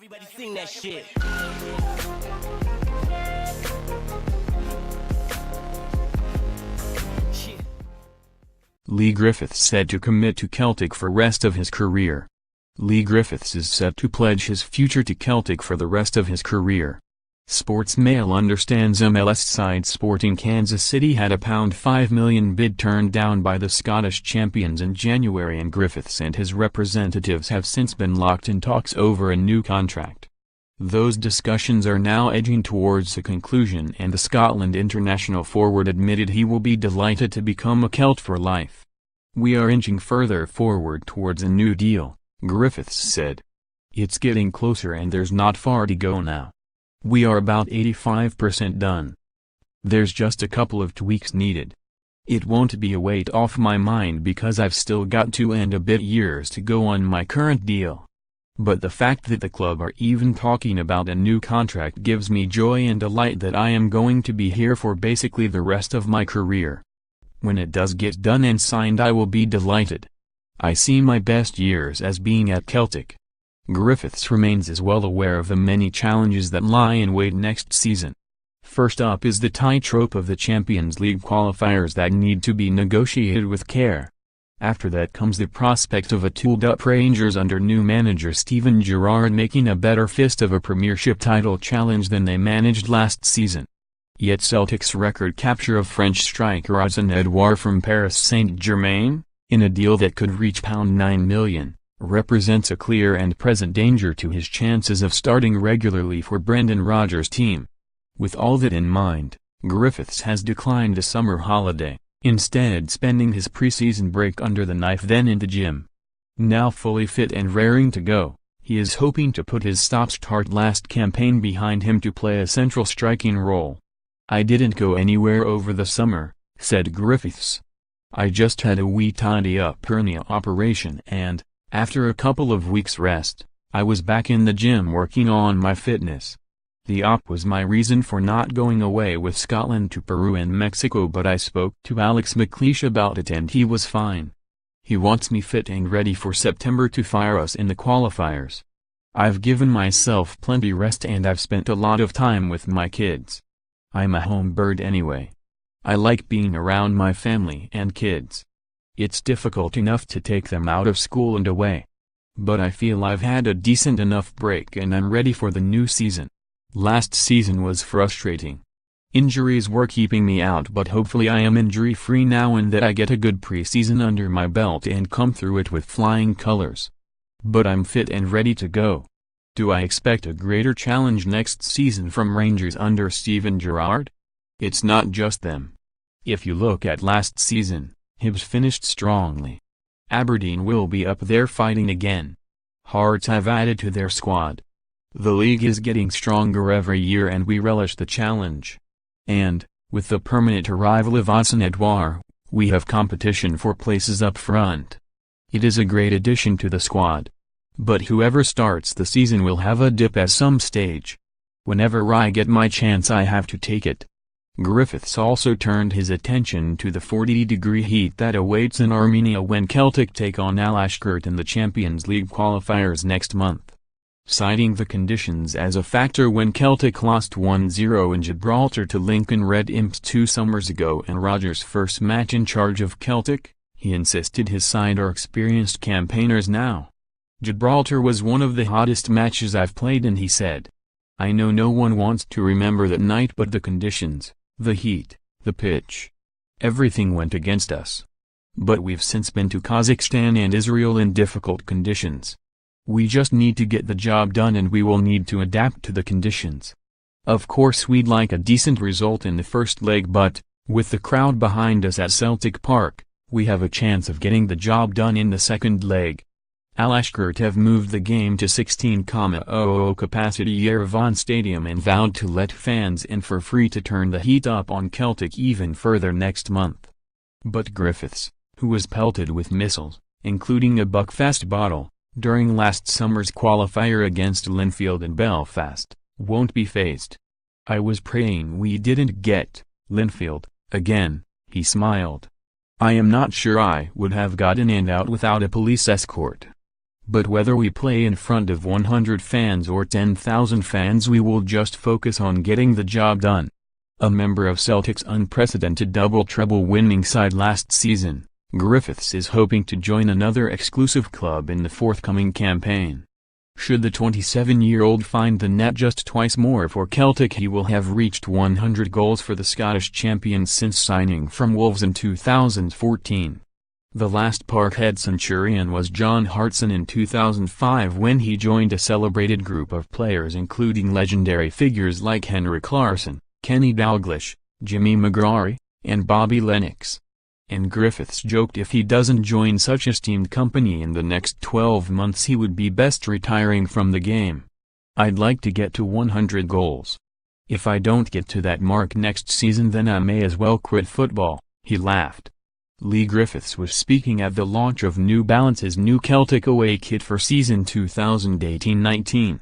Everybody sing that shit. Leigh Griffiths said to commit to Celtic for rest of his career. Leigh Griffiths is set to pledge his future to Celtic for the rest of his career. Sportsmail understands MLS side Sporting Kansas City had a £5 million bid turned down by the Scottish champions in January, and Griffiths and his representatives have since been locked in talks over a new contract. Those discussions are now edging towards a conclusion, and the Scotland international forward admitted he will be delighted to become a Celt for life. "We are inching further forward towards a new deal," Griffiths said. "It's getting closer and there's not far to go now. We are about 85% done. There's just a couple of tweaks needed. It won't be a weight off my mind because I've still got 2 and a bit years to go on my current deal. But the fact that the club are even talking about a new contract gives me joy and delight that I am going to be here for basically the rest of my career. When it does get done and signed, I will be delighted. I see my best years as being at Celtic." Griffiths remains as well aware of the many challenges that lie in wait next season. First up is the tightrope of the Champions League qualifiers that need to be negotiated with care. After that comes the prospect of a tooled-up Rangers under new manager Steven Gerrard making a better fist of a Premiership title challenge than they managed last season. Yet Celtic's record capture of French striker Ozan Edouard from Paris Saint-Germain, in a deal that could reach £9 million, represents a clear and present danger to his chances of starting regularly for Brendan Rodgers' team. With all that in mind, Griffiths has declined a summer holiday, instead spending his pre-season break under the knife, then in the gym. Now fully fit and raring to go, he is hoping to put his stop-start last campaign behind him to play a central striking role. "I didn't go anywhere over the summer," said Griffiths. "I just had a wee tidy-up hernia operation and, after a couple of weeks rest, I was back in the gym working on my fitness. The op was my reason for not going away with Scotland to Peru and Mexico, but I spoke to Alex McLeish about it and he was fine. He wants me fit and ready for September to fire us in the qualifiers. I've given myself plenty rest and I've spent a lot of time with my kids. I'm a home bird anyway. I like being around my family and kids. It's difficult enough to take them out of school and away. But I feel I've had a decent enough break and I'm ready for the new season. Last season was frustrating. Injuries were keeping me out, but hopefully I am injury-free now and that I get a good pre-season under my belt and come through it with flying colors. But I'm fit and ready to go. Do I expect a greater challenge next season from Rangers under Steven Gerrard? It's not just them. If you look at last season, Hibs finished strongly. Aberdeen will be up there fighting again. Hearts have added to their squad. The league is getting stronger every year and we relish the challenge. And, with the permanent arrival of Ozan Edouard, we have competition for places up front. It is a great addition to the squad. But whoever starts the season will have a dip at some stage. Whenever I get my chance I have to take it." Griffiths also turned his attention to the 40-degree heat that awaits in Armenia when Celtic take on Al-Ashkert in the Champions League qualifiers next month. Citing the conditions as a factor when Celtic lost 1-0 in Gibraltar to Lincoln Red Imps 2 summers ago in Rodgers' first match in charge of Celtic, he insisted his side are experienced campaigners now. "Gibraltar was one of the hottest matches I've played in," he said. "I know no one wants to remember that night, but the conditions, the heat, the pitch, everything went against us. But we've since been to Kazakhstan and Israel in difficult conditions. We just need to get the job done and we will need to adapt to the conditions. Of course we'd like a decent result in the first leg, but, with the crowd behind us at Celtic Park, we have a chance of getting the job done in the second leg." Al-Ashkert have moved the game to 16,000 capacity Yerevan Stadium and vowed to let fans in for free to turn the heat up on Celtic even further next month. But Griffiths, who was pelted with missiles, including a Buckfast bottle, during last summer's qualifier against Linfield in Belfast, won't be fazed. "I was praying we didn't get Linfield again," he smiled. "I am not sure I would have gotten in and out without a police escort. But whether we play in front of 100 fans or 10,000 fans, we will just focus on getting the job done." A member of Celtic's unprecedented double-treble winning side last season, Griffiths is hoping to join another exclusive club in the forthcoming campaign. Should the 27-year-old find the net just twice more for Celtic, he will have reached 100 goals for the Scottish champions since signing from Wolves in 2014. The last Parkhead centurion was John Hartson in 2005 when he joined a celebrated group of players including legendary figures like Henrik Larsson, Kenny Dalglish, Jimmy McGrory, and Bobby Lennox. And Griffiths joked if he doesn't join such esteemed company in the next 12 months he would be best retiring from the game. "I'd like to get to 100 goals. If I don't get to that mark next season, then I may as well quit football," he laughed. Leigh Griffiths was speaking at the launch of New Balance's new Celtic away kit for season 2018-19.